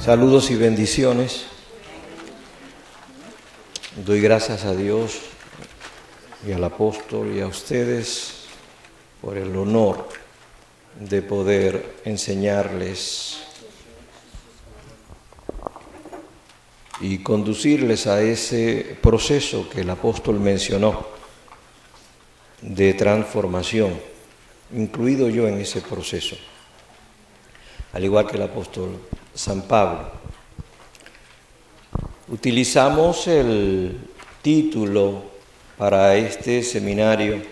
Saludos y bendiciones. Doy gracias a Dios y al apóstol y a ustedes por el honor de poder enseñarles y conducirles a ese proceso que el apóstol mencionó de transformación, incluido yo en ese proceso, al igual que el apóstol San Pablo. Utilizamos el título para este seminario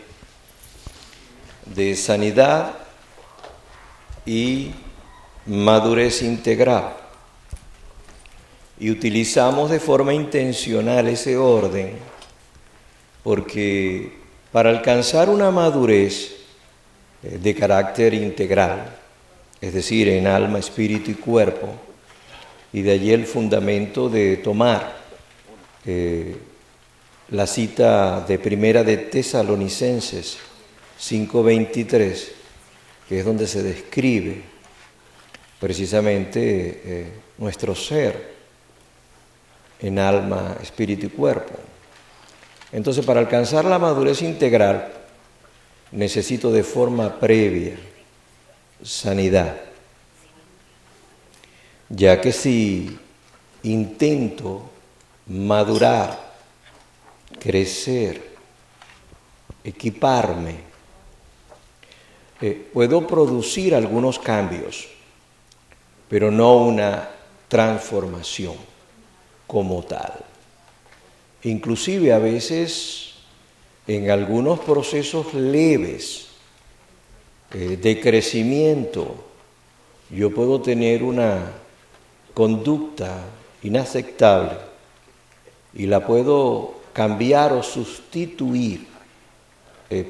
de sanidad y madurez integral. Y utilizamos de forma intencional ese orden porque para alcanzar una madurez de carácter integral, es decir, en alma, espíritu y cuerpo, y de allí el fundamento de tomar la cita de Primera de Tesalonicenses 5:23, que es donde se describe precisamente nuestro ser en alma, espíritu y cuerpo. Entonces, para alcanzar la madurez integral, necesito de forma previa sanidad, ya que si intento madurar, crecer, equiparme, puedo producir algunos cambios, pero no una transformación como tal. Inclusive a veces en algunos procesos leves de crecimiento yo puedo tener una conducta inaceptable y la puedo cambiar o sustituir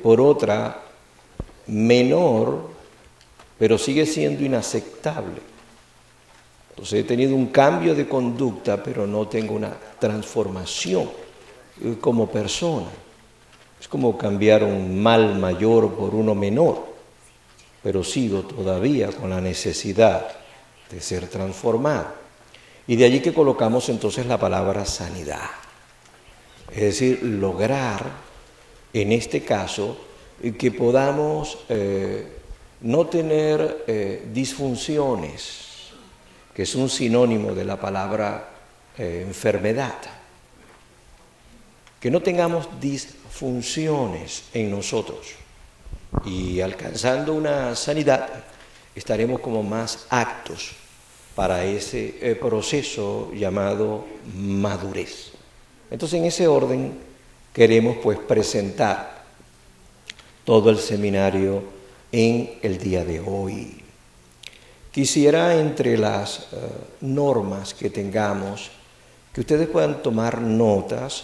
por otra menor, pero sigue siendo inaceptable. Entonces he tenido un cambio de conducta, pero no tengo una transformación como persona. Es como cambiar un mal mayor por uno menor, pero sigo todavía con la necesidad de ser transformado. Y de allí que colocamos entonces la palabra sanidad. Es decir, lograr, en este caso, que podamos no tener disfunciones, que es un sinónimo de la palabra enfermedad. Que no tengamos disfunciones en nosotros. Y alcanzando una sanidad, estaremos como más aptos para ese proceso llamado madurez. Entonces, en ese orden queremos pues presentar todo el seminario en el día de hoy. Quisiera, entre las normas que tengamos, que ustedes puedan tomar notas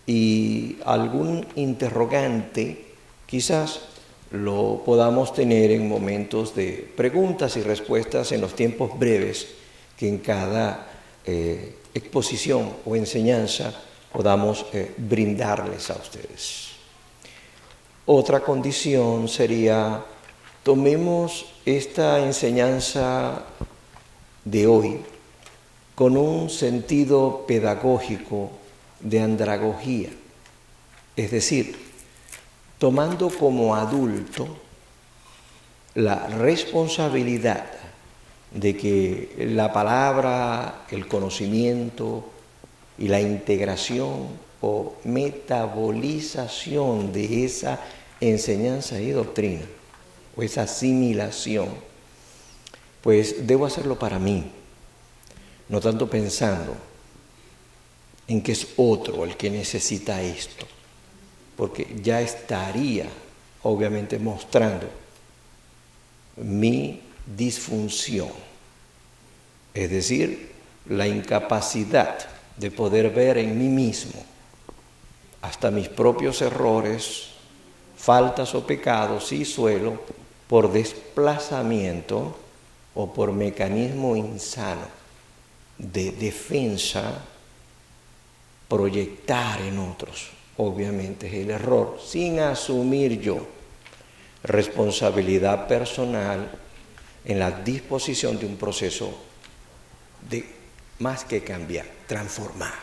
y algún interrogante quizás lo podamos tener en momentos de preguntas y respuestas en los tiempos breves que en cada exposición o enseñanza podamos brindarles a ustedes. Otra condición sería, tomemos esta enseñanza de hoy con un sentido pedagógico de andragogía, es decir, tomando como adulto la responsabilidad de que la palabra, el conocimiento y la integración o metabolización de esa enseñanza y doctrina, o esa asimilación, pues debo hacerlo para mí, no tanto pensando en que es otro el que necesita esto, porque ya estaría obviamente mostrando mi disfunción, es decir, la incapacidad de poder ver en mí mismo hasta mis propios errores, faltas o pecados y suelo por desplazamiento o por mecanismo insano de defensa, proyectar en otros. Obviamente es el error, sin asumir yo responsabilidad personal en la disposición de un proceso de más que cambiar, transformar.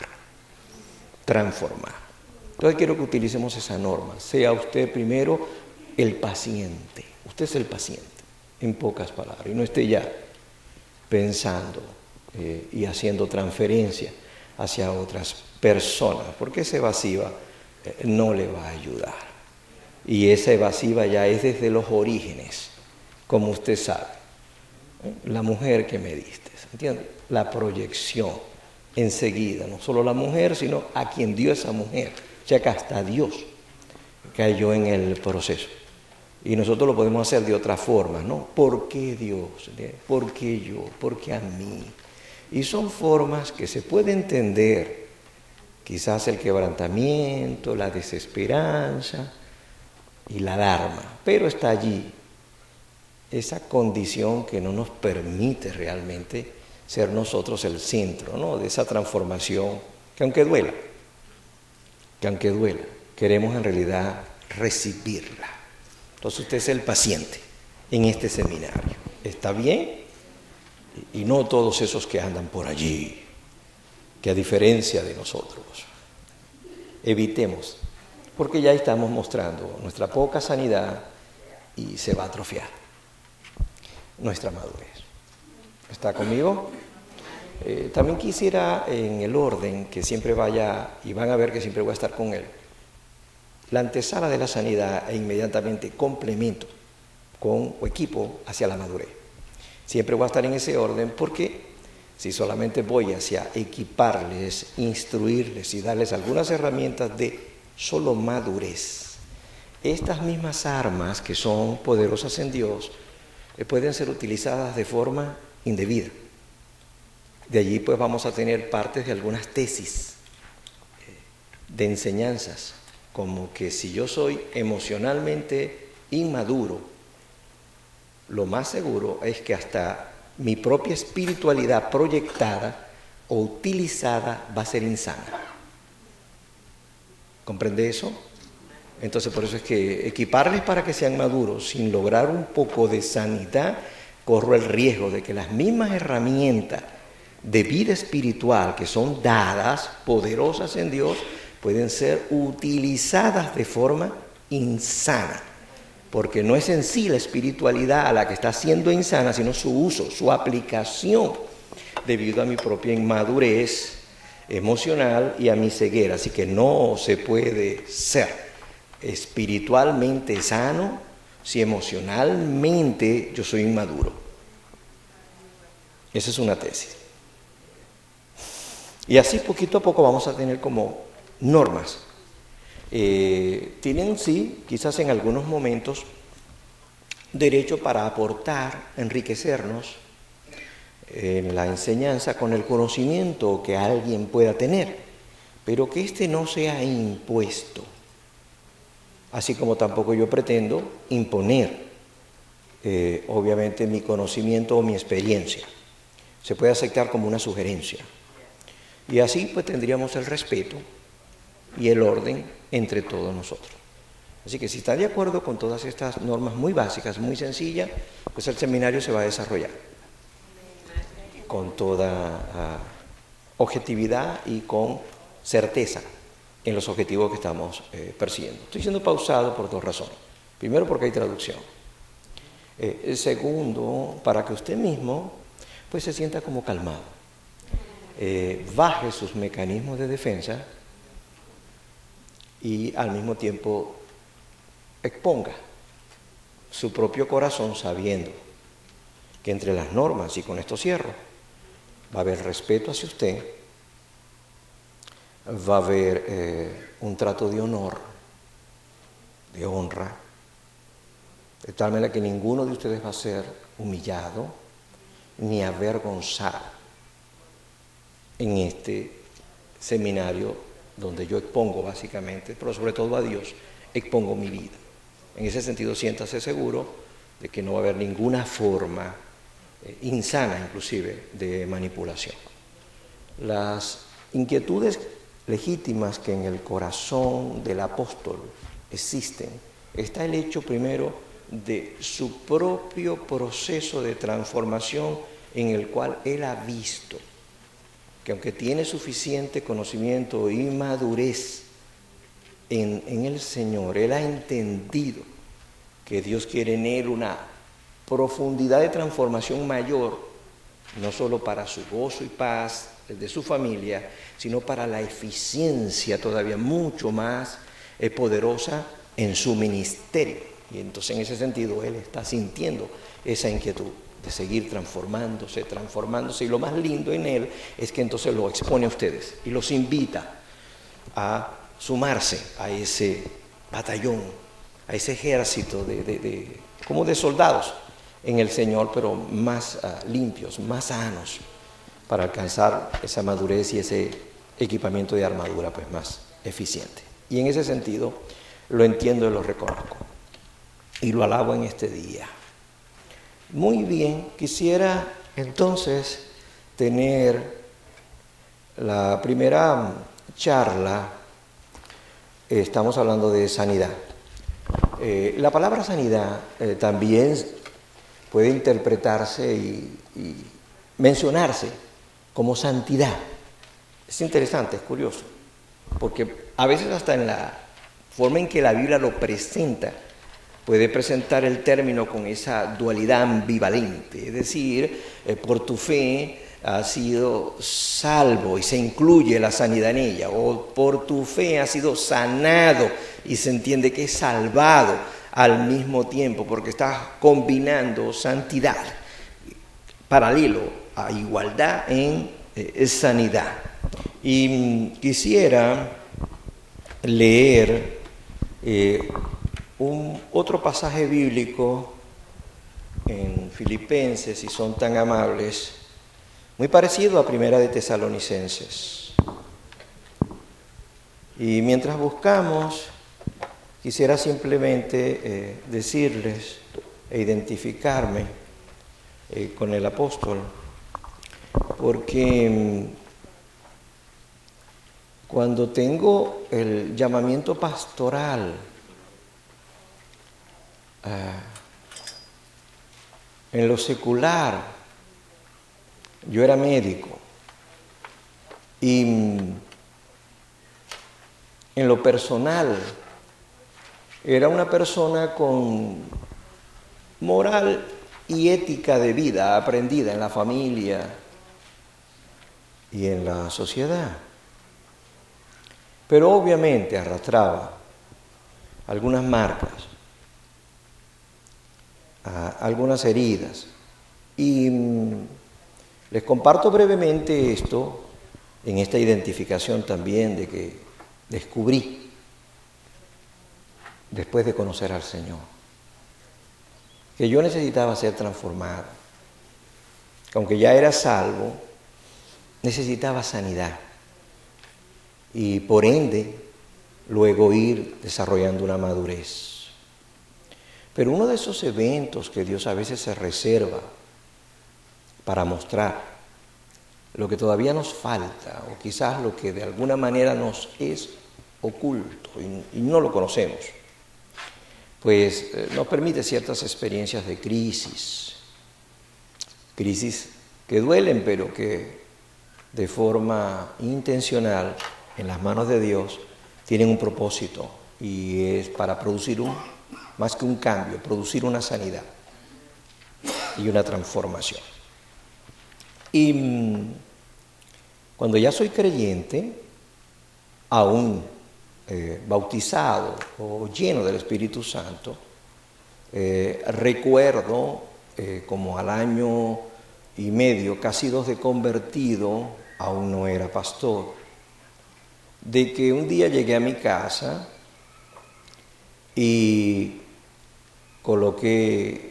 Entonces quiero que utilicemos esa norma. Sea usted primero el paciente. Usted es el paciente, en pocas palabras. Y no esté ya pensando y haciendo transferencia hacia otras personas, porque esa evasiva no le va a ayudar. Y esa evasiva ya es desde los orígenes, como usted sabe. La mujer que me diste, ¿entiende? La proyección enseguida, no solo la mujer, sino a quien dio esa mujer. O sea que hasta Dios cayó en el proceso. Y nosotros lo podemos hacer de otra forma, ¿no? ¿Por qué Dios? ¿Por qué yo? ¿Por qué a mí? Y son formas que se puede entender, quizás el quebrantamiento, la desesperanza y la alarma, pero está allí esa condición que no nos permite realmente ser nosotros el centro, ¿no? De esa transformación que aunque duela, queremos en realidad recibirla. Entonces usted es el paciente en este seminario. ¿Está bien? Y no todos esos que andan por allí, que a diferencia de nosotros, evitemos, porque ya estamos mostrando nuestra poca sanidad y se va a atrofiar nuestra madurez. ¿Está conmigo? También quisiera en el orden que siempre vaya, y van a ver que siempre voy a estar con él, la antesala de la sanidad e inmediatamente complemento con o equipo hacia la madurez. Siempre voy a estar en ese orden porque si solamente voy hacia equiparles, instruirles y darles algunas herramientas de solo madurez, estas mismas armas que son poderosas en Dios pueden ser utilizadas de forma indebida. De allí pues vamos a tener partes de algunas tesis de enseñanzas, como que si yo soy emocionalmente inmaduro, lo más seguro es que hasta mi propia espiritualidad proyectada o utilizada va a ser insana. ¿Comprende eso? Entonces por eso es que equiparles para que sean maduros sin lograr un poco de sanidad, corro el riesgo de que las mismas herramientas de vida espiritual que son dadas, poderosas en Dios, pueden ser utilizadas de forma insana. Porque no es en sí la espiritualidad a la que está siendo insana, sino su uso, su aplicación, debido a mi propia inmadurez emocional y a mi ceguera. Así que no se puede ser espiritualmente sano si emocionalmente yo soy inmaduro. Esa es una tesis. Y así poquito a poco vamos a tener como normas. Tienen sí, quizás en algunos momentos, derecho para aportar, enriquecernos en la enseñanza con el conocimiento que alguien pueda tener, pero que éste no sea impuesto, así como tampoco yo pretendo imponer, obviamente, mi conocimiento o mi experiencia. Se puede aceptar como una sugerencia. Y así pues tendríamos el respeto y el orden entre todos nosotros. Así que si está de acuerdo con todas estas normas muy básicas, muy sencillas, pues el seminario se va a desarrollar con toda objetividad y con certeza en los objetivos que estamos persiguiendo. Estoy siendo pausado por dos razones. Primero, porque hay traducción. Segundo, para que usted mismo pues se sienta como calmado. Baje sus mecanismos de defensa y al mismo tiempo exponga su propio corazón sabiendo que entre las normas, y con esto cierro, va a haber respeto hacia usted, va a haber un trato de honor, de honra, de tal manera que ninguno de ustedes va a ser humillado ni avergonzado en este seminario donde yo expongo básicamente, pero sobre todo a Dios, expongo mi vida. En ese sentido, siéntase seguro de que no va a haber ninguna forma insana, inclusive, de manipulación. Las inquietudes legítimas que en el corazón del apóstol existen, está el hecho primero de su propio proceso de transformación en el cual él ha visto que aunque tiene suficiente conocimiento y madurez en el Señor, él ha entendido que Dios quiere en él una profundidad de transformación mayor, no solo para su gozo y paz, el de su familia, sino para la eficiencia todavía mucho más poderosa en su ministerio. Y entonces en ese sentido él está sintiendo esa inquietud de seguir transformándose, y lo más lindo en él es que entonces lo expone a ustedes y los invita a sumarse a ese batallón, a ese ejército como de soldados en el Señor, pero más limpios, más sanos, para alcanzar esa madurez y ese equipamiento de armadura pues más eficiente. Y en ese sentido lo entiendo y lo reconozco y lo alabo en este día. Muy bien, quisiera entonces tener la primera charla. Estamos hablando de sanidad. La palabra sanidad también puede interpretarse y mencionarse como santidad. Es interesante, es curioso, porque a veces hasta en la forma en que la Biblia lo presenta, puede presentar el término con esa dualidad ambivalente, es decir, por tu fe has sido salvo y se incluye la sanidad en ella, o por tu fe has sido sanado y se entiende que es salvado al mismo tiempo, porque estás combinando santidad paralelo a igualdad en sanidad. Y quisiera leer otro pasaje bíblico en Filipenses, si son tan amables, muy parecido a Primera de Tesalonicenses. Y mientras buscamos, quisiera simplemente decirles e identificarme con el apóstol, porque cuando tengo el llamamiento pastoral, en lo secular, yo era médico y en lo personal era una persona con moral y ética de vida aprendida en la familia y en la sociedad. Pero obviamente arrastraba algunas marcas, algunas heridas. Y les comparto brevemente esto en esta identificación también de que descubrí después de conocer al Señor, que yo necesitaba ser transformado. Aunque ya era salvo, necesitaba sanidad y por ende luego ir desarrollando una madurez. Pero uno de esos eventos que Dios a veces se reserva para mostrar lo que todavía nos falta o quizás lo que de alguna manera nos es oculto y no lo conocemos, pues nos permite ciertas experiencias de crisis que duelen, pero que de forma intencional en las manos de Dios tienen un propósito y es para producir más que un cambio, producir una sanidad y una transformación. Y cuando ya soy creyente, aún bautizado o lleno del Espíritu Santo, recuerdo como al año y medio, casi 2 de convertido, aún no era pastor, de que un día llegué a mi casa y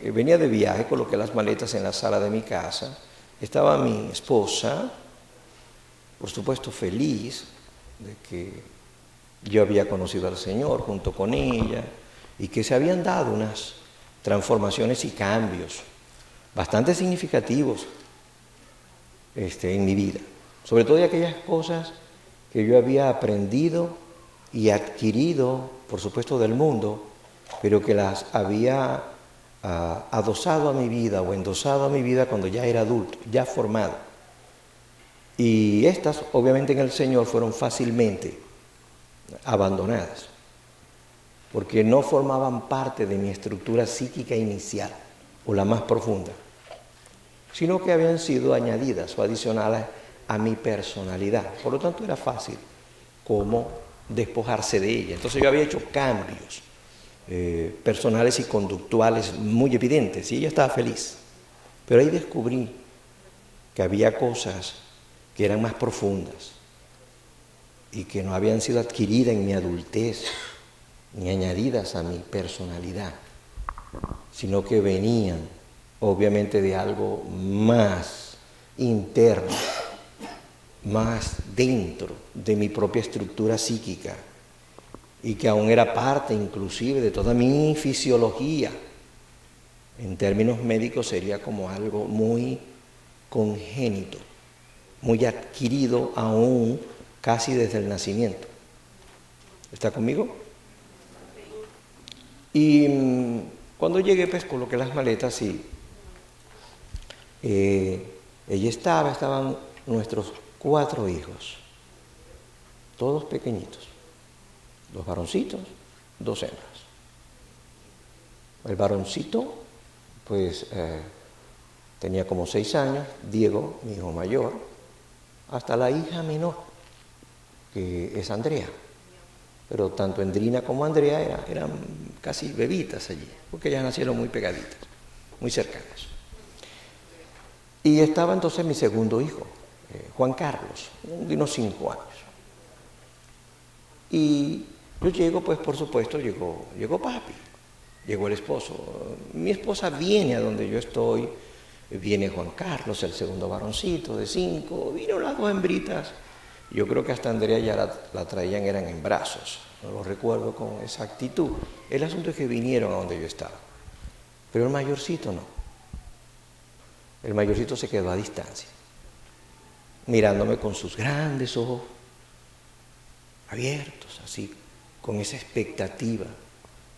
venía de viaje, coloqué las maletas en la sala de mi casa, estaba mi esposa, por supuesto feliz de que yo había conocido al Señor junto con ella y que se habían dado unas transformaciones y cambios bastante significativos en mi vida, sobre todo de aquellas cosas que yo había aprendido y adquirido, por supuesto, del mundo, pero que las había adosado a mi vida o endosado a mi vida cuando ya era adulto, ya formado. Y estas, obviamente en el Señor, fueron fácilmente abandonadas, porque no formaban parte de mi estructura psíquica inicial, o la más profunda, sino que habían sido añadidas o adicionales a mi personalidad. Por lo tanto, era fácil como despojarse de ella. Entonces yo había hecho cambios personales y conductuales muy evidentes, y ella estaba feliz. Pero ahí descubrí que había cosas que eran más profundas y que no habían sido adquiridas en mi adultez ni añadidas a mi personalidad, sino que venían obviamente de algo más interno, más dentro de mi propia estructura psíquica, y que aún era parte inclusive de toda mi fisiología. En términos médicos sería como algo muy congénito, muy adquirido aún casi desde el nacimiento. ¿Está conmigo? Y cuando llegué, pues coloqué las maletas y estaban nuestros 4 hijos, todos pequeñitos, 2 varoncitos, 2 hembras. El varoncito, pues, tenía como 6 años, Diego, mi hijo mayor, hasta la hija menor, que es Andrea. Pero tanto Endrina como Andrea eran casi bebitas allí, porque ellas nacieron muy pegaditas, muy cercanas. Y estaba entonces mi segundo hijo, Juan Carlos, de unos 5 años. Y yo llego, pues por supuesto, llegó papi, llegó el esposo. Mi esposa viene a donde yo estoy, viene Juan Carlos, el segundo varoncito de 5, vino las 2 hembritas. Yo creo que hasta Andrea ya la traían, eran en brazos, no lo recuerdo con exactitud. El asunto es que vinieron a donde yo estaba, pero el mayorcito no. El mayorcito se quedó a distancia, mirándome con sus grandes ojos abiertos, así, con esa expectativa,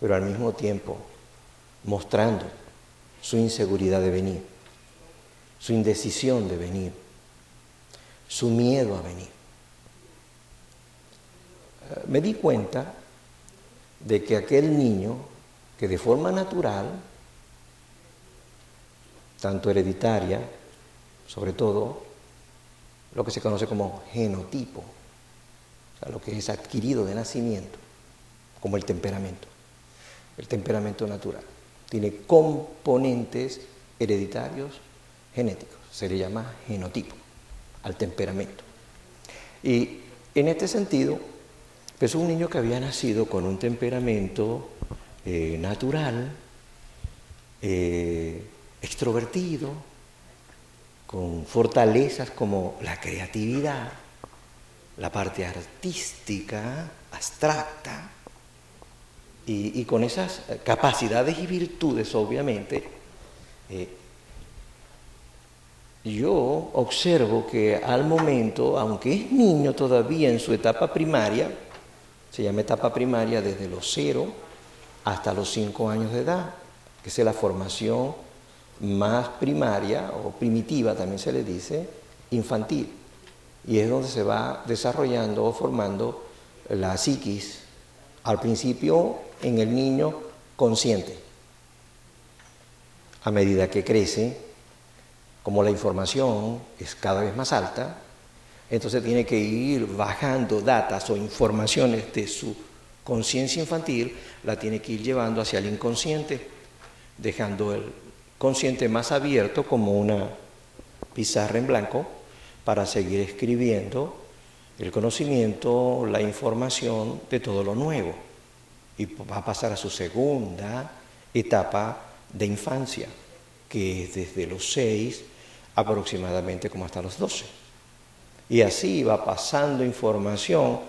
pero al mismo tiempo mostrando su inseguridad de venir, su indecisión de venir, su miedo a venir. Me di cuenta de que aquel niño, que de forma natural, tanto hereditaria, sobre todo lo que se conoce como genotipo, o sea, lo que es adquirido de nacimiento, como el temperamento natural, tiene componentes hereditarios genéticos, se le llama genotipo al temperamento. Y en este sentido, pues un niño que había nacido con un temperamento natural, extrovertido, con fortalezas como la creatividad, la parte artística, abstracta, y con esas capacidades y virtudes, obviamente, yo observo que al momento, aunque es niño todavía en su etapa primaria, se llama etapa primaria desde los 0 hasta los 5 años de edad, que es la formación más primaria o primitiva, también se le dice, infantil. Y es donde se va desarrollando o formando la psiquis, al principio en el niño consciente. A medida que crece, como la información es cada vez más alta, entonces tiene que ir bajando datas o informaciones de su conciencia infantil, la tiene que ir llevando hacia el inconsciente, dejando el consciente más abierto como una pizarra en blanco para seguir escribiendo el conocimiento, la información de todo lo nuevo. Y va a pasar a su segunda etapa de infancia, que es desde los 6 aproximadamente como hasta los 12. Y así va pasando información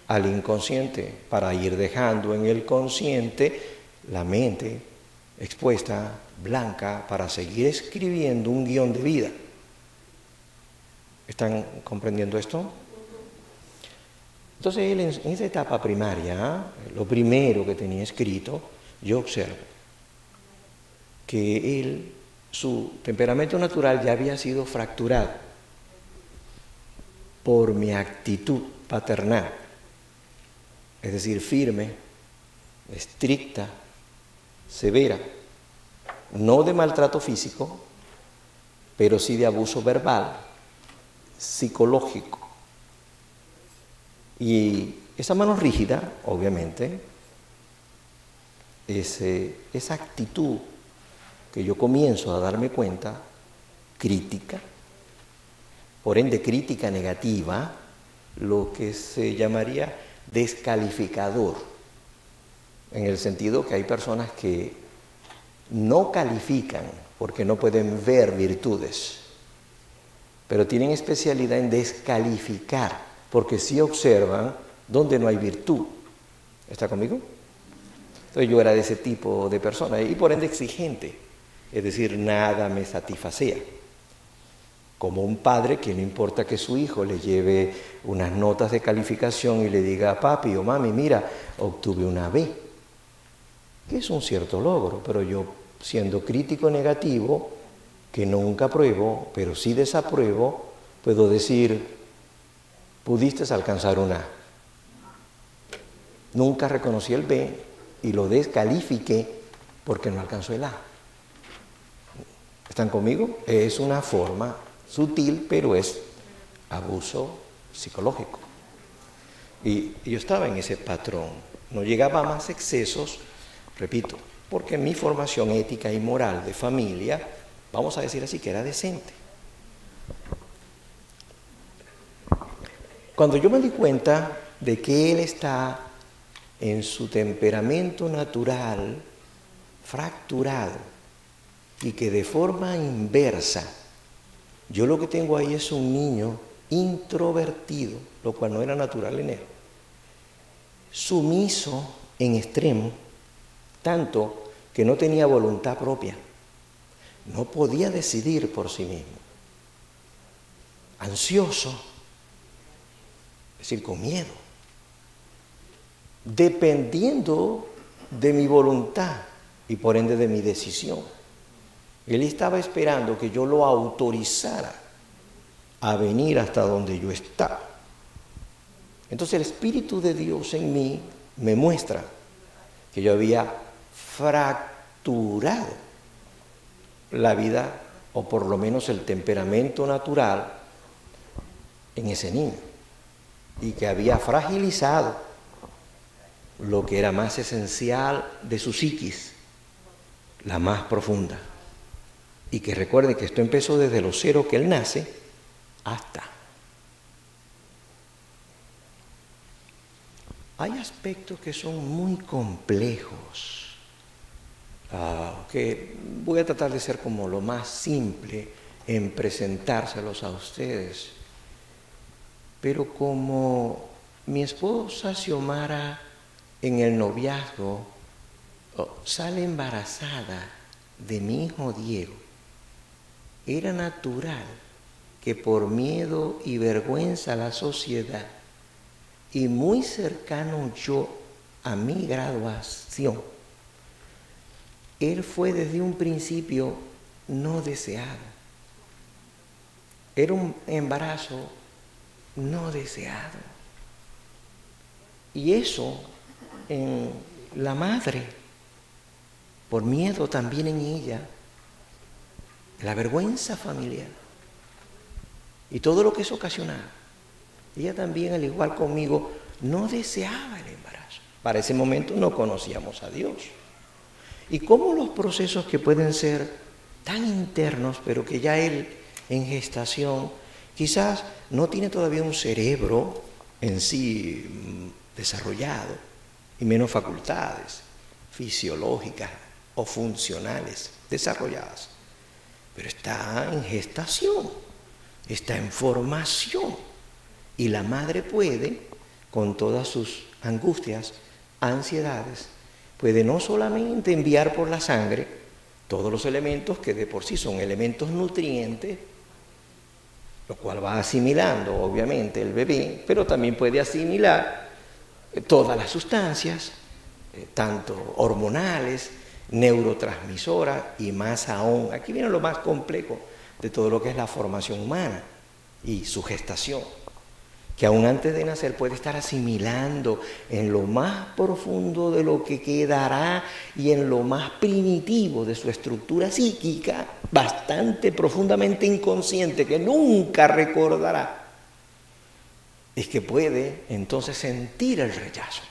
al inconsciente para ir dejando en el consciente la mente expuesta, blanca, para seguir escribiendo un guión de vida. ¿Están comprendiendo esto? Entonces él en esa etapa primaria, lo primero que tenía escrito, yo observo que él, su temperamento natural ya había sido fracturado. por mi actitud paternal, es decir, firme, estricta, severa, no de maltrato físico, pero sí de abuso verbal, psicológico. Y esa mano rígida, obviamente, esa actitud que yo comienzo a darme cuenta, crítica, por ende crítica negativa, lo que se llamaría descalificador, en el sentido que hay personas que no califican porque no pueden ver virtudes, pero tienen especialidad en descalificar, porque sí observan donde no hay virtud. ¿Está conmigo? Entonces yo era de ese tipo de persona y por ende exigente, es decir, nada me satisfacía. Como un padre que no importa que su hijo le lleve unas notas de calificación y le diga, papi o mami, mira, obtuve una B, que es un cierto logro, pero yo siendo crítico negativo, que nunca apruebo, pero sí desapruebo, puedo decir, pudiste alcanzar una A. Nunca reconocí el B y lo descalifiqué porque no alcanzó el A. ¿Están conmigo? Es una forma sutil, pero es abuso psicológico. Y yo estaba en ese patrón. No llegaba a más excesos, repito, porque mi formación ética y moral de familia, vamos a decir así, que era decente. Cuando yo me di cuenta de que él está en su temperamento natural fracturado y que de forma inversa, yo lo que tengo ahí es un niño introvertido, lo cual no era natural en él, sumiso en extremo, tanto que no tenía voluntad propia, no podía decidir por sí mismo, ansioso, es decir, con miedo, dependiendo de mi voluntad y por ende de mi decisión. Él estaba esperando que yo lo autorizara a venir hasta donde yo estaba. Entonces el Espíritu de Dios en mí me muestra que yo había fracturado la vida, o por lo menos el temperamento natural, en ese niño, y que había fragilizado lo que era más esencial de su psiquis, la más profunda. Y que recuerden que esto empezó desde los 0 que él nace hasta. Hay aspectos que son muy complejos, que voy a tratar de ser como lo más simple en presentárselos a ustedes. Pero como mi esposa Xiomara en el noviazgo sale embarazada de mi hijo Diego, era natural que por miedo y vergüenza a la sociedad y muy cercano yo a mi graduación, él fue desde un principio no deseado. Era un embarazo no deseado. Y eso en la madre, por miedo también en ella, la vergüenza familiar y todo lo que eso ocasionaba. Ella también, al igual conmigo, no deseaba el embarazo. Para ese momento no conocíamos a Dios. Y cómo los procesos que pueden ser tan internos, pero que ya él en gestación quizás no tiene todavía un cerebro en sí desarrollado y menos facultades fisiológicas o funcionales desarrolladas, pero está en gestación, está en formación, y la madre puede, con todas sus angustias, ansiedades, puede no solamente enviar por la sangre todos los elementos que de por sí son elementos nutrientes, lo cual va asimilando obviamente el bebé, pero también puede asimilar todas las sustancias, tanto hormonales, neurotransmisoras y más aún, aquí viene lo más complejo de todo lo que es la formación humana y su gestación. que aún antes de nacer puede estar asimilando en lo más profundo de lo que quedará y en lo más primitivo de su estructura psíquica, bastante profundamente inconsciente, que nunca recordará, es que puede entonces sentir el rechazo,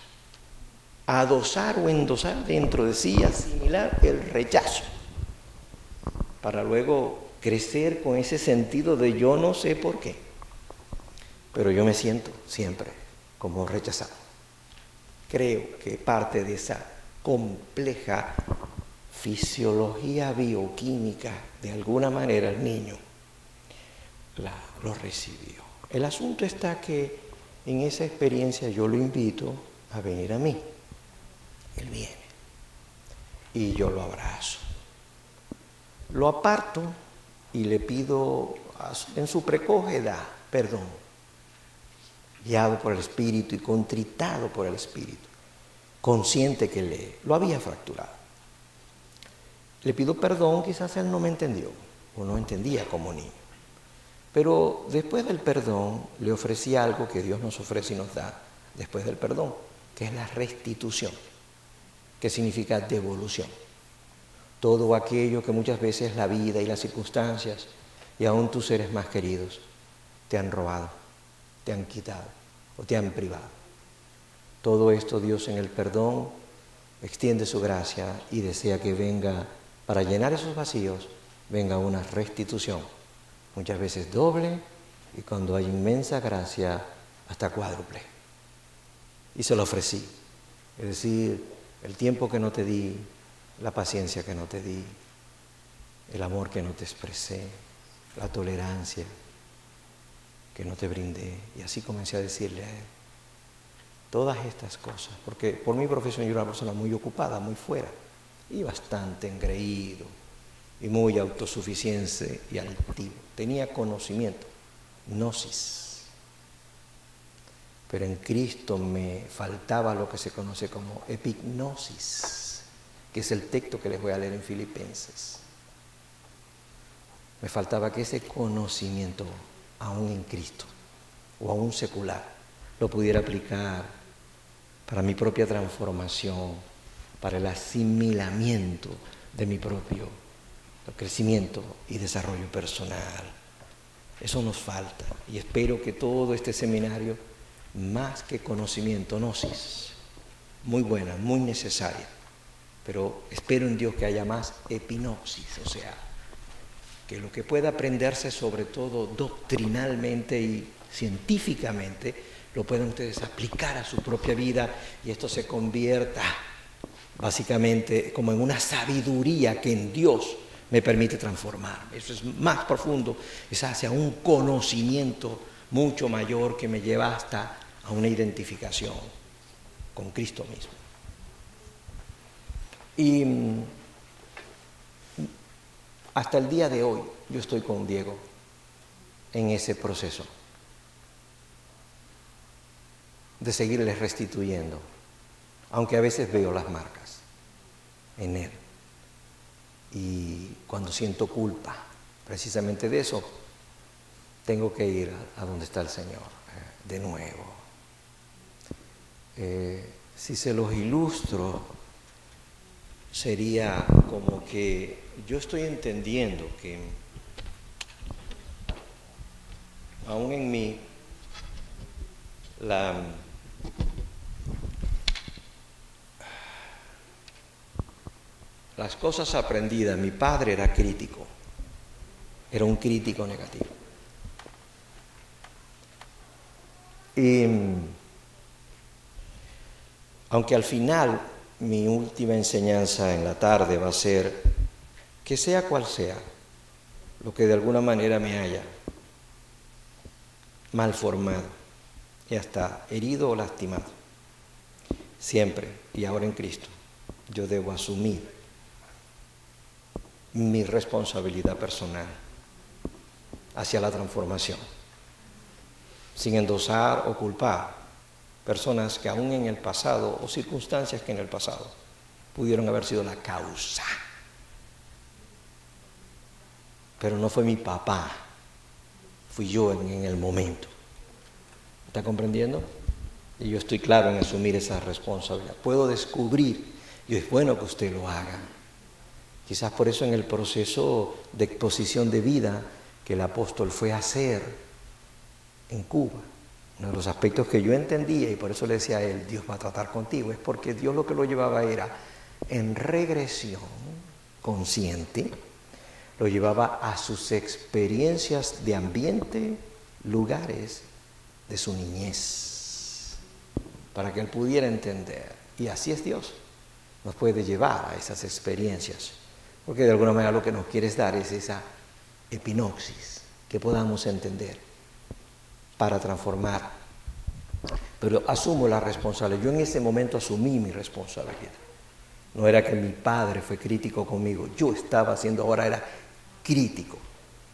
adosar o endosar dentro de sí, asimilar el rechazo, para luego crecer con ese sentido de yo no sé por qué, pero yo me siento siempre como rechazado. Creo que parte de esa compleja fisiología bioquímica, de alguna manera el niño lo recibió. El asunto está que en esa experiencia yo lo invito a venir a mí. Él viene y yo lo abrazo. Lo aparto y le pido en su precoz edad perdón, guiado por el Espíritu y contritado por el Espíritu, consciente que lo había fracturado. Le pido perdón, quizás él no me entendió o no entendía como niño. Pero después del perdón le ofrecí algo que Dios nos ofrece y nos da después del perdón, que es la restitución, que significa devolución. Todo aquello que muchas veces la vida y las circunstancias y aún tus seres más queridos te han robado, te han quitado o te han privado. Todo esto Dios en el perdón extiende su gracia y desea que venga, para llenar esos vacíos, venga una restitución, muchas veces doble y cuando hay inmensa gracia hasta cuádruple. Y se lo ofrecí, es decir, el tiempo que no te di, la paciencia que no te di, el amor que no te expresé, la tolerancia que no te brindé. Y así comencé a decirle a él todas estas cosas, porque por mi profesión yo era una persona muy ocupada, muy fuera, y bastante engreído, y muy autosuficiente y altivo. Tenía conocimiento, gnosis, pero en Cristo me faltaba lo que se conoce como epignosis, que es el texto que les voy a leer en Filipenses. Me faltaba que ese conocimiento, aún en Cristo, o aún secular, lo pudiera aplicar para mi propia transformación, para el asimilamiento de mi propio crecimiento y desarrollo personal. Eso nos falta y espero que todo este seminario, más que conocimiento, gnosis, muy buena, muy necesaria, pero espero en Dios que haya más epinopsis, o sea, que lo que pueda aprenderse sobre todo doctrinalmente y científicamente, lo puedan ustedes aplicar a su propia vida y esto se convierta básicamente como en una sabiduría que en Dios me permite transformarme. Eso es más profundo, es hacia un conocimiento mucho mayor que me lleva hasta a una identificación con Cristo mismo. Y hasta el día de hoy yo estoy con Diego en ese proceso de seguirle restituyendo, aunque a veces veo las marcas en él. Y cuando siento culpa, precisamente de eso, tengo que ir a donde está el Señor, de nuevo. Si se los ilustro, sería como que yo estoy entendiendo que aún en mí las cosas aprendidas, mi padre era crítico, era un crítico negativo. Y aunque al final mi última enseñanza en la tarde va a ser que sea cual sea lo que de alguna manera me haya mal formado y hasta herido o lastimado, siempre y ahora en Cristo yo debo asumir mi responsabilidad personal hacia la transformación, sin endosar o culpar personas que aún en el pasado o circunstancias que en el pasado pudieron haber sido la causa. Pero no fue mi papá, fui yo en el momento. ¿Está comprendiendo? Y yo estoy claro en asumir esa responsabilidad. Puedo descubrir, y es bueno que usted lo haga. Quizás por eso en el proceso de exposición de vida que el apóstol fue a hacer en Cuba, uno de los aspectos que yo entendía, y por eso le decía a él, Dios va a tratar contigo, es porque Dios lo que lo llevaba era en regresión consciente, lo llevaba a sus experiencias de ambiente, lugares de su niñez, para que él pudiera entender. Y así es Dios, nos puede llevar a esas experiencias, porque de alguna manera lo que nos quiere dar es esa epinopsis, que podamos entender para transformar. Pero asumo la responsabilidad. Yo en ese momento asumí mi responsabilidad. No era que mi padre fue crítico conmigo, yo estaba haciendo, ahora era crítico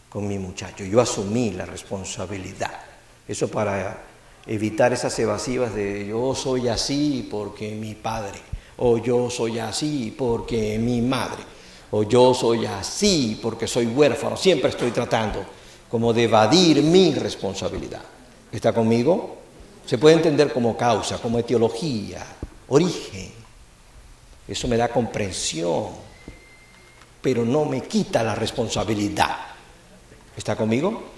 con mi muchacho. Yo asumí la responsabilidad. Eso para evitar esas evasivas de yo soy así porque mi padre, o yo soy así porque mi madre, o yo soy así porque soy huérfano. Siempre estoy tratando como de evadir mi responsabilidad. ¿Está conmigo? Se puede entender como causa, como etiología, origen. Eso me da comprensión, pero no me quita la responsabilidad. ¿Está conmigo?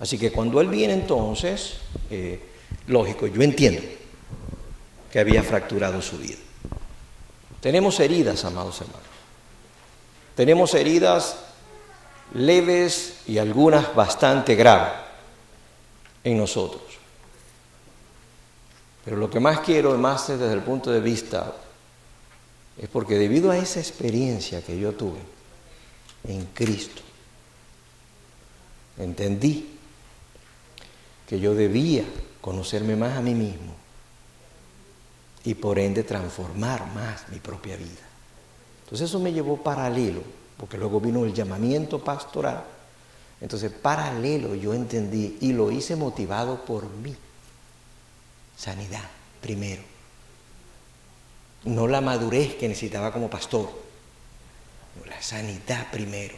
Así que cuando él viene entonces, lógico, yo entiendo que había fracturado su vida. Tenemos heridas, amados hermanos. Tenemos heridas leves y algunas bastante graves en nosotros. Pero lo que más quiero, más desde el punto de vista, es porque debido a esa experiencia que yo tuve en Cristo, entendí que yo debía conocerme más a mí mismo y por ende transformar más mi propia vida. Entonces eso me llevó paralelo, porque luego vino el llamamiento pastoral. Entonces paralelo yo entendí y lo hice motivado por mí. Sanidad primero. No la madurez que necesitaba como pastor, la sanidad primero.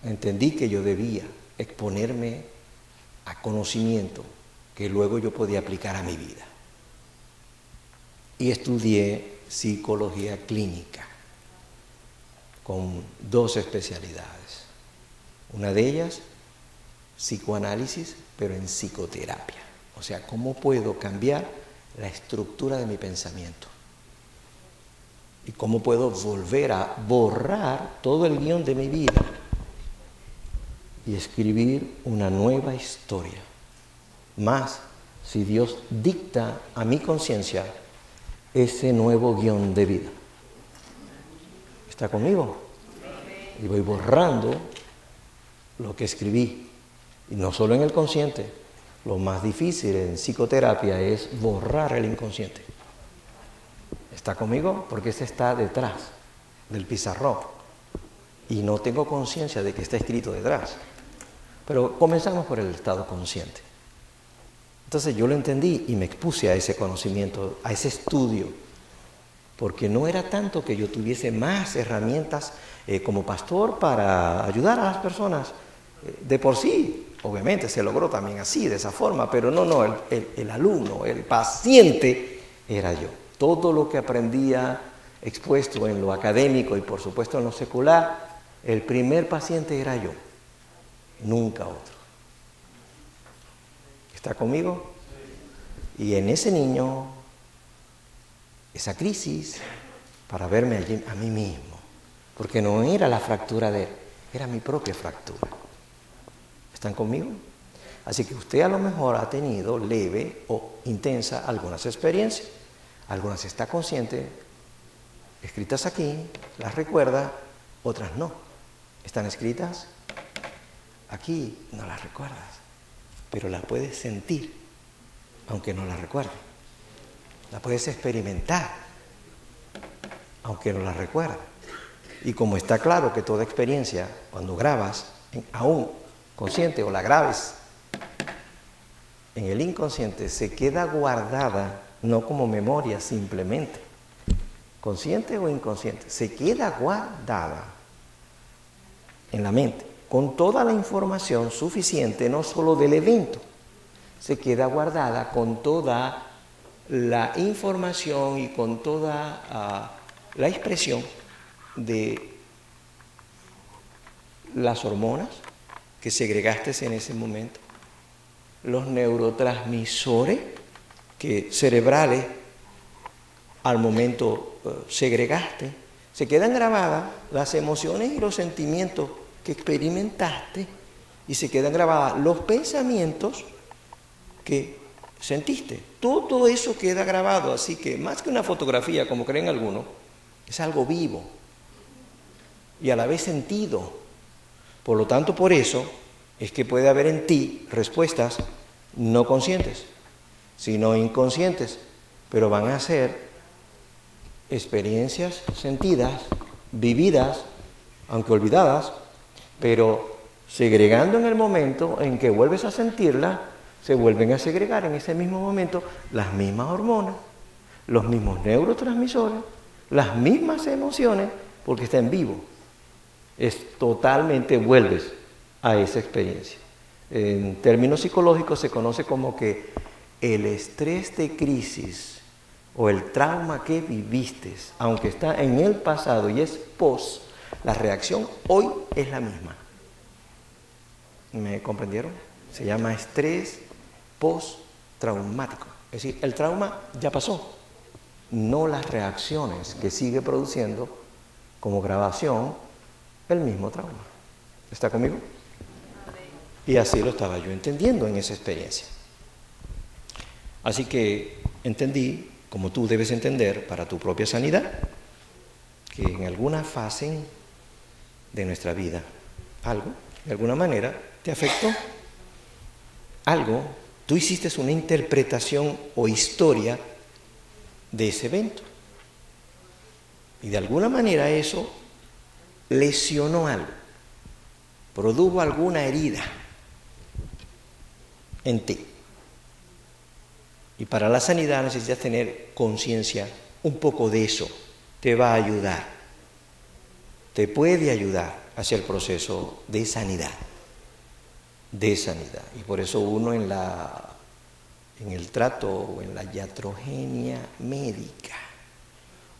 Entendí que yo debía exponerme a conocimiento que luego yo podía aplicar a mi vida. Y estudié psicología clínica con 2 especialidades. Una de ellas, psicoanálisis, pero en psicoterapia. O sea, ¿cómo puedo cambiar la estructura de mi pensamiento? ¿Y cómo puedo volver a borrar todo el guión de mi vida y escribir una nueva historia? Más si Dios dicta a mi conciencia ese nuevo guión de vida. ¿Está conmigo? Y voy borrando lo que escribí. Y no solo en el consciente. Lo más difícil en psicoterapia es borrar el inconsciente. ¿Está conmigo? Porque ese está detrás del pizarrón. Y no tengo conciencia de que está escrito detrás. Pero comenzamos por el estado consciente. Entonces yo lo entendí y me expuse a ese conocimiento, a ese estudio, porque no era tanto que yo tuviese más herramientas como pastor para ayudar a las personas. De por sí, obviamente se logró también así, de esa forma, pero no, el alumno, el paciente era yo. Todo lo que aprendía expuesto en lo académico y por supuesto en lo secular, el primer paciente era yo, nunca otro. ¿Está conmigo? Y en ese niño, esa crisis, para verme allí a mí mismo, porque no era la fractura de él, era mi propia fractura. ¿Están conmigo? Así que usted a lo mejor ha tenido leve o intensa algunas experiencias, algunas está consciente, escritas aquí, las recuerda, otras no. ¿Están escritas? Aquí no las recuerdas, pero la puedes sentir, aunque no la recuerdes. La puedes experimentar, aunque no la recuerdes. Y como está claro que toda experiencia, cuando grabas, aún consciente o la grabes en el inconsciente, se queda guardada, no como memoria simplemente, consciente o inconsciente, se queda guardada en la mente. con toda la información suficiente, no solo del evento, se queda guardada con toda la información y con toda la expresión de las hormonas que segregaste en ese momento, los neurotransmisores cerebrales al momento segregaste, se quedan grabadas las emociones y los sentimientos que experimentaste y se quedan grabadas los pensamientos que sentiste. Todo eso queda grabado, así que más que una fotografía, como creen algunos, es algo vivo y a la vez sentido. Por lo tanto, por eso es que puede haber en ti respuestas no conscientes, sino inconscientes, pero van a ser experiencias sentidas, vividas, aunque olvidadas, pero segregando en el momento en que vuelves a sentirla, se vuelven a segregar en ese mismo momento las mismas hormonas, los mismos neurotransmisores, las mismas emociones, porque está en vivo. Es totalmente vuelves a esa experiencia. En términos psicológicos se conoce como que el estrés de crisis o el trauma que viviste, aunque está en el pasado y es post, la reacción hoy es la misma. ¿Me comprendieron? Se llama estrés post-traumático. Es decir, el trauma ya pasó, no las reacciones que sigue produciendo como grabación el mismo trauma. ¿Está conmigo? Y así lo estaba yo entendiendo en esa experiencia. Así que entendí, como tú debes entender para tu propia sanidad, que en alguna fase de nuestra vida algo, de alguna manera, te afectó. Algo, tú hiciste una interpretación o historia de ese evento. Y de alguna manera eso lesionó algo, produjo alguna herida en ti. Y para la sanidad necesitas tener conciencia un poco de eso. Te va a ayudar, te puede ayudar hacia el proceso de sanidad. De sanidad. Y por eso uno en el trato o en la iatrogenia médica,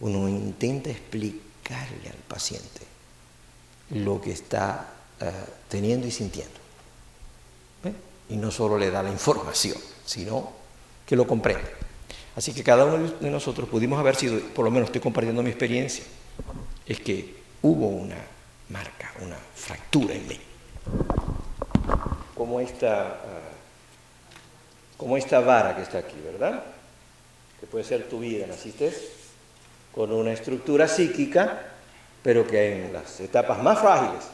uno intenta explicarle al paciente lo que está teniendo y sintiendo. Y no solo le da la información, sino que lo comprende. Así que cada uno de nosotros pudimos haber sido, por lo menos estoy compartiendo mi experiencia, es que hubo una marca, una fractura en mí. Como esta vara que está aquí, ¿verdad? Que puede ser tu vida. Naciste con una estructura psíquica, pero que en las etapas más frágiles,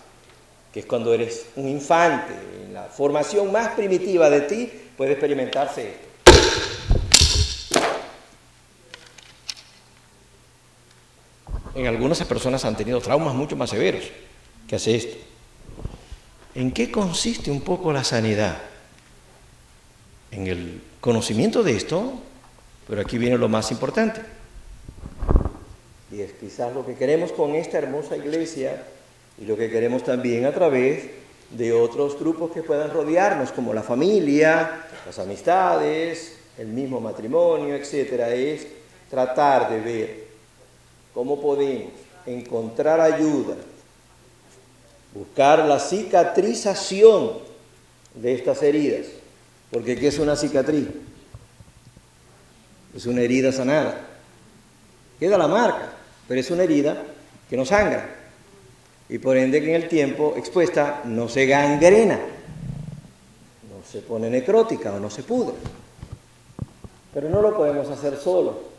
que es cuando eres un infante, en la formación más primitiva de ti, puede experimentarse esto. En algunas personas han tenido traumas mucho más severos que hace esto. ¿En qué consiste un poco la sanidad? En el conocimiento de esto, pero aquí viene lo más importante. Y es quizás lo que queremos con esta hermosa iglesia y lo que queremos también a través de otros grupos que puedan rodearnos, como la familia, las amistades, el mismo matrimonio, etcétera, es tratar de ver cómo podemos encontrar ayuda, buscar la cicatrización de estas heridas. Porque ¿qué es una cicatriz? Es una herida sanada. Queda la marca, pero es una herida que no sangra. Y por ende que en el tiempo expuesta no se gangrena, no se pone necrótica o no se pudre. Pero no lo podemos hacer solo.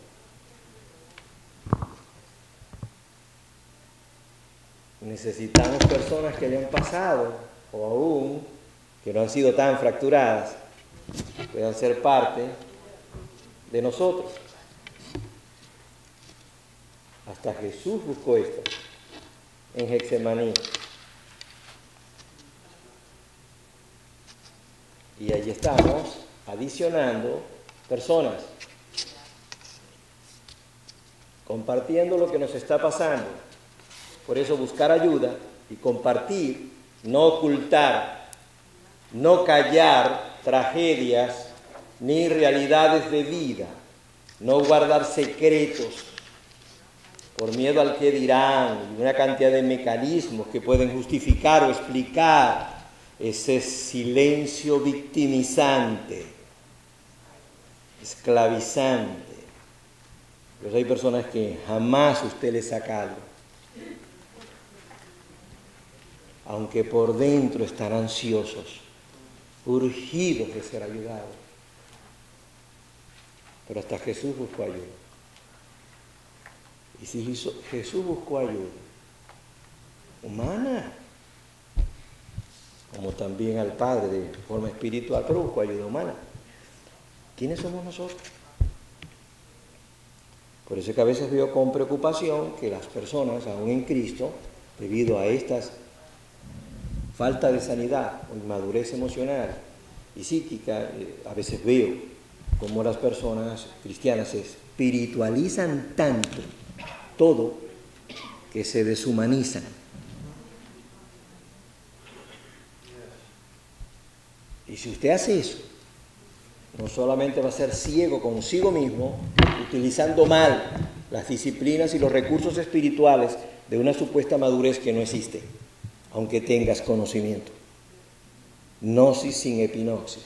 Necesitamos personas que hayan pasado o aún que no han sido tan fracturadas, puedan ser parte de nosotros. Hasta Jesús buscó esto en Getsemaní. Y allí estamos adicionando personas, compartiendo lo que nos está pasando. Por eso buscar ayuda y compartir no ocultar, no callar tragedias ni realidades de vida, no guardar secretos por miedo al que dirán y una cantidad de mecanismos que pueden justificar o explicar ese silencio victimizante, esclavizante. Pues hay personas que jamás usted les saca algo, aunque por dentro están ansiosos, urgidos de ser ayudados. Pero hasta Jesús buscó ayuda. Y si Jesús buscó ayuda humana, como también al Padre de forma espiritual, pero buscó ayuda humana, ¿quiénes somos nosotros? Por eso es que a veces veo con preocupación que las personas, aún en Cristo, debido a estas falta de sanidad o inmadurez emocional y psíquica, a veces veo cómo las personas cristianas se espiritualizan tanto todo que se deshumanizan. Y si usted hace eso, no solamente va a ser ciego consigo mismo, utilizando mal las disciplinas y los recursos espirituales de una supuesta madurez que no existe, aunque tengas conocimiento. Gnosis sin epinosis.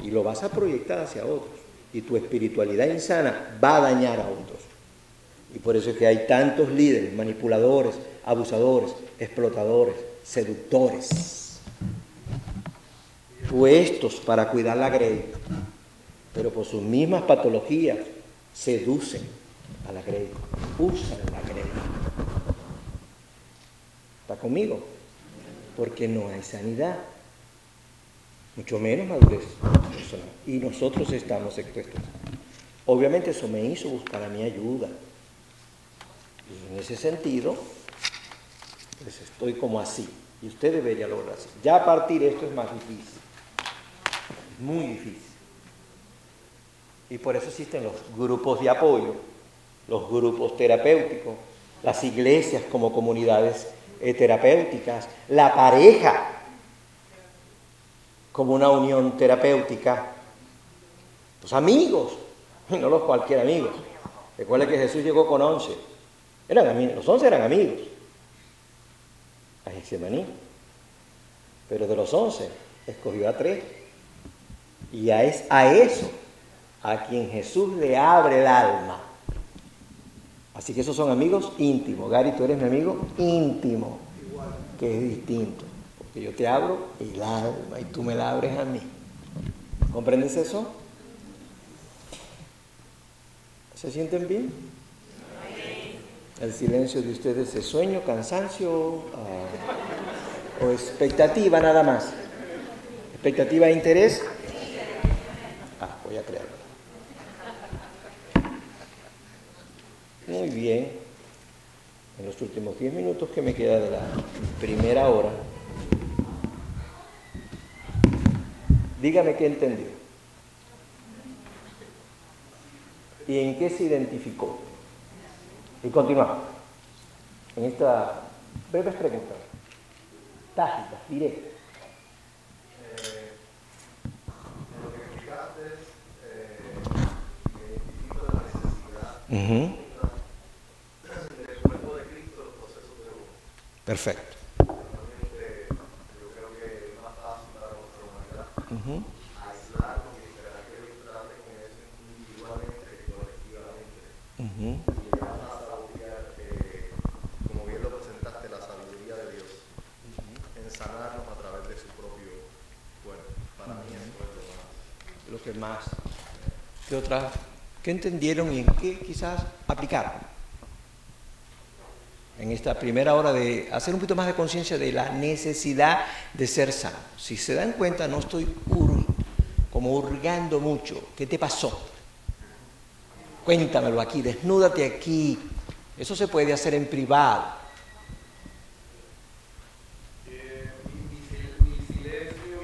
Y lo vas a proyectar hacia otros. Y tu espiritualidad insana va a dañar a otros. Y por eso es que hay tantos líderes, manipuladores, abusadores, explotadores, seductores, puestos para cuidar la grey, pero por sus mismas patologías seducen a la grey, usan la grey. ¿Está conmigo? Porque no hay sanidad, mucho menos madurez personal. Y nosotros estamos expuestos. Obviamente eso me hizo buscar a mi ayuda. Y en ese sentido, pues estoy como así. Y usted debería lograr así. Ya a partir de esto es más difícil. Muy difícil. Y por eso existen los grupos de apoyo, los grupos terapéuticos, las iglesias como comunidades terapéuticas, la pareja como una unión terapéutica, los amigos, no los cualquier amigos. Recuerda que Jesús llegó con 11. Los 11 eran amigos a Getsemaní, pero de los 11 escogió a 3. Y es a eso a quien Jesús le abre el alma. Así que esos son amigos íntimos. Gary, tú eres mi amigo íntimo, que es distinto. Porque yo te abro el alma y tú me la abres a mí. ¿Comprendes eso? ¿Se sienten bien? El silencio de ustedes es sueño, cansancio o expectativa nada más. ¿Expectativa e interés? Voy a crearlo. Muy bien. En los últimos 10 minutos que me queda de la primera hora, dígame qué entendió. ¿Y en qué se identificó? Y continuamos. En estas breves preguntas, tácitas, directas. Uh-huh. Del cuerpo de Cristo, los procesos de uno. Perfecto. Realmente, yo creo que es más fácil para nuestra humanidad aislarnos y esperar que Dios trate con eso individualmente y colectivamente. Y llegar a sabotear, como bien lo presentaste, la sabiduría de Dios en sanarnos a través de su propio cuerpo. Para mí eso es lo que más. ¿Qué otras? ¿Qué entendieron y en qué quizás aplicaron? En esta primera hora de hacer un poquito más de conciencia de la necesidad de ser sano. Si se dan cuenta, no estoy como hurgando mucho. ¿Qué te pasó? Cuéntamelo aquí, desnúdate aquí. Eso se puede hacer en privado. Mi silencio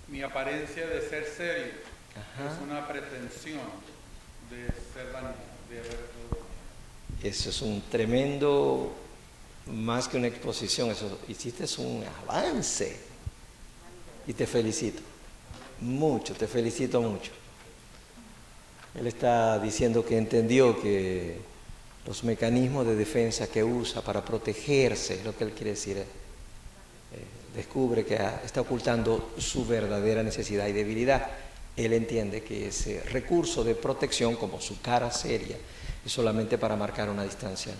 y mi apariencia de ser serio es una pretensión de ser dañado, de haber sido Eso es un tremendo, más que una exposición, eso hiciste un avance. Y te felicito mucho, te felicito mucho. Él está diciendo que entendió que los mecanismos de defensa que usa para protegerse, lo que él quiere decir es, descubre que está ocultando su verdadera necesidad y debilidad. Él entiende que ese recurso de protección, como su cara seria, es solamente para marcar una distancia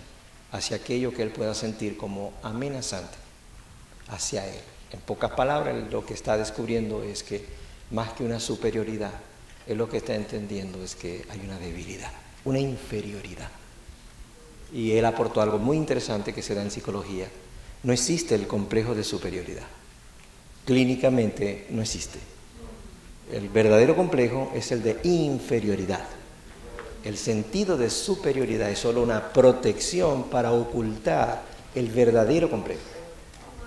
hacia aquello que él pueda sentir como amenazante hacia él. En pocas palabras, lo que está descubriendo es que más que una superioridad, él lo que está entendiendo es que hay una debilidad, una inferioridad. Y él aportó algo muy interesante que se da en psicología. No existe el complejo de superioridad. Clínicamente no existe. El verdadero complejo es el de inferioridad. El sentido de superioridad es solo una protección para ocultar el verdadero complejo.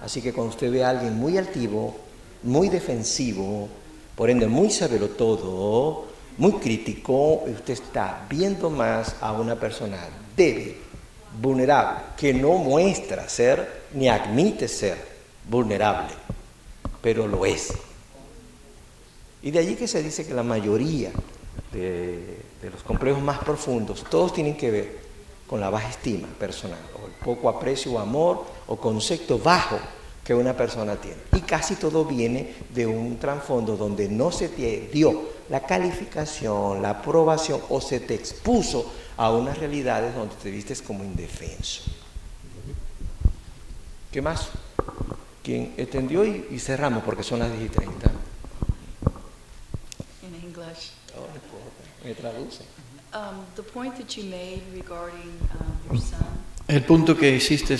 Así que cuando usted ve a alguien muy altivo, muy defensivo, por ende muy sabelotodo, muy crítico, usted está viendo más a una persona débil, vulnerable, que no muestra ser ni admite ser vulnerable, pero lo es. Y de allí que se dice que la mayoría de los complejos más profundos, todos tienen que ver con la baja estima personal, o el poco aprecio o amor o concepto bajo que una persona tiene. Y casi todo viene de un trasfondo donde no se te dio la calificación, la aprobación, o se te expuso a unas realidades donde te vistes como indefenso. ¿Qué más? ¿Quién entendió? Y cerramos porque son las 10:30. In English. Oh, no importa, me traduce. The point that you made regarding your son El punto que hiciste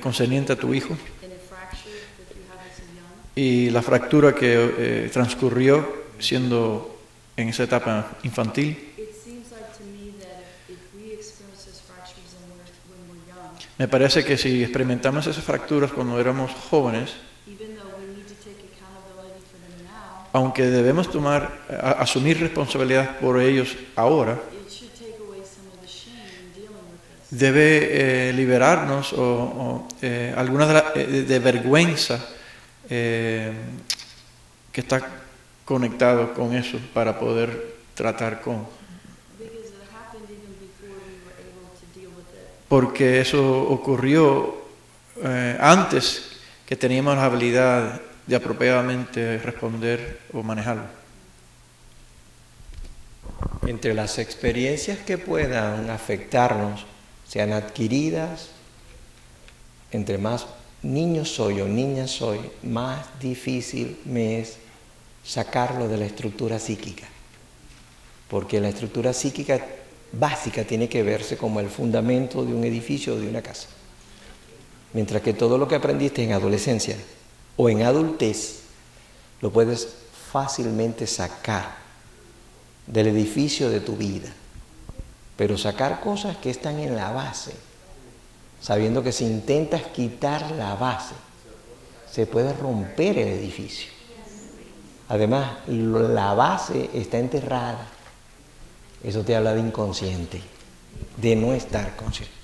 concerniente a tu hijo and the fracture that you have as a young, y la fractura que transcurrió siendo en esa etapa infantil, it seems like to me that if we experience those fractures when we're young, me parece que si experimentamos esas fracturas cuando éramos jóvenes, even though we need to take accountability for them now, aunque debemos asumir responsabilidad por ellos ahora, it should take away some of the shame in dealing with this. debe liberarnos alguna de vergüenza que está conectado con eso para poder tratar con. Because it happened even before we were able to deal with it. Porque eso ocurrió antes que teníamos la habilidad de apropiadamente responder o manejarlo. Entre las experiencias que puedan afectarnos, sean adquiridas, entre más niño soy o niña soy, más difícil me es sacarlo de la estructura psíquica. Porque la estructura psíquica básica tiene que verse como el fundamento de un edificio o de una casa. Mientras que todo lo que aprendiste en adolescencia o en adultez, lo puedes fácilmente sacar del edificio de tu vida. Pero sacar cosas que están en la base, sabiendo que si intentas quitar la base, se puede romper el edificio. Además, la base está enterrada. Eso te habla de inconsciente, de no estar consciente.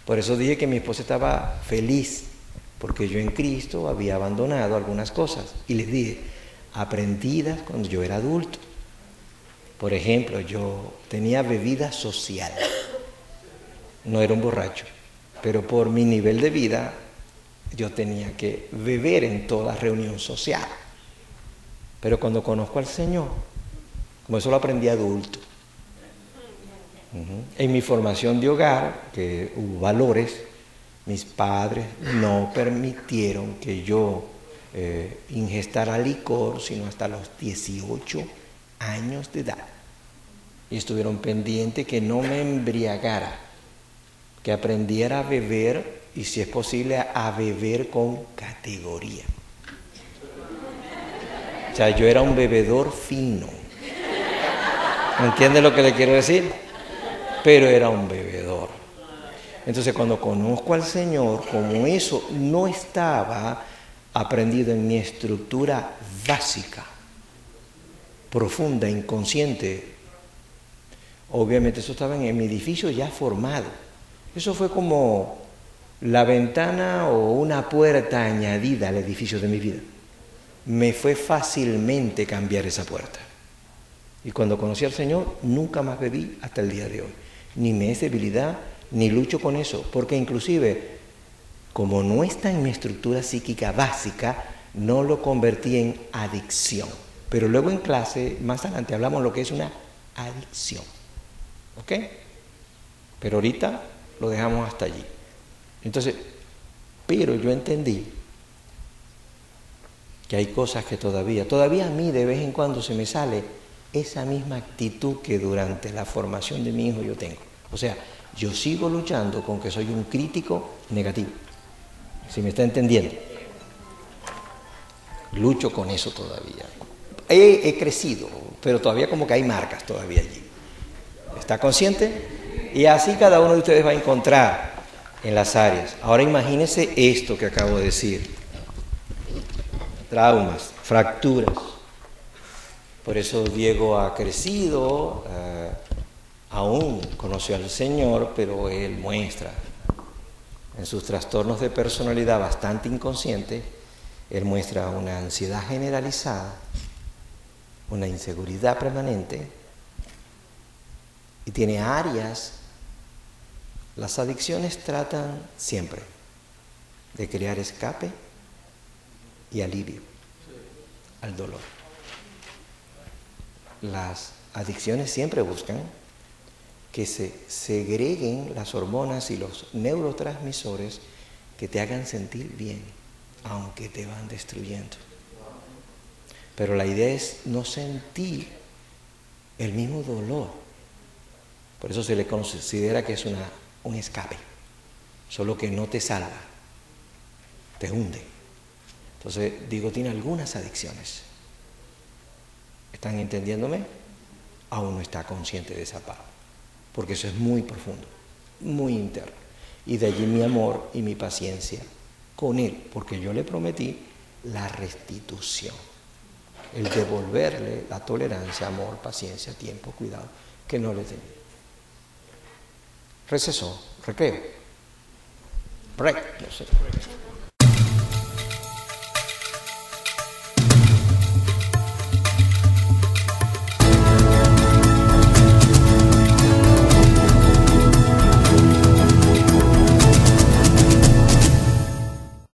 Por eso dije que mi esposa estaba feliz, porque yo en Cristo había abandonado algunas cosas. Y les dije, aprendidas cuando yo era adulto. Por ejemplo, yo tenía bebida social. No era un borracho, pero por mi nivel de vida, yo tenía que beber en toda reunión social. Pero cuando conozco al Señor, como eso lo aprendí adulto, en mi formación de hogar, que hubo valores, mis padres no permitieron que yo ingestara licor, sino hasta los 18 años de edad. Y estuvieron pendientes que no me embriagara, que aprendiera a beber y, si es posible, a beber con categoría. O sea, yo era un bebedor fino. ¿Me entiende lo que le quiero decir? Pero era un bebedor. Entonces, cuando conozco al Señor, como eso no estaba aprendido en mi estructura básica, profunda, inconsciente, obviamente eso estaba en mi edificio ya formado. Eso fue como la ventana o una puerta añadida al edificio de mi vida. Me fue fácilmente cambiar esa puerta. Y cuando conocí al Señor, nunca más bebí hasta el día de hoy. Ni me es debilidad, ni lucho con eso, porque inclusive, como no está en mi estructura psíquica básica, no lo convertí en adicción. Pero luego en clase, más adelante, hablamos de lo que es una adicción. ¿Ok? Pero ahorita lo dejamos hasta allí. Entonces, pero yo entendí que hay cosas que todavía a mí de vez en cuando se me sale esa misma actitud que durante la formación de mi hijo yo tengo. O sea, yo sigo luchando con que soy un crítico negativo. ¿Sí me está entendiendo? Lucho con eso todavía. He crecido, pero todavía como que hay marcas todavía allí. ¿Está consciente? Y así cada uno de ustedes va a encontrar en las áreas. Ahora imagínense esto que acabo de decir. Traumas, fracturas. Por eso Diego ha crecido, aún conoció al Señor, pero él muestra en sus trastornos de personalidad bastante inconsciente, él muestra una ansiedad generalizada, una inseguridad permanente y tiene áreas. Las adicciones tratan siempre de crear escape y alivio al dolor. Las adicciones siempre buscan que se segreguen las hormonas y los neurotransmisores que te hagan sentir bien, aunque te van destruyendo. Pero la idea es no sentir el mismo dolor. Por eso se le considera que es un escape, solo que no te salva, te hunde. Entonces, digo, tiene algunas adicciones. ¿Están entendiéndome? Aún no está consciente de esa parte, porque eso es muy profundo, muy interno. Y de allí mi amor y mi paciencia con él, porque yo le prometí la restitución, el devolverle la tolerancia, amor, paciencia, tiempo, cuidado, que no le tenía. Recesó, recreo, break, no sé.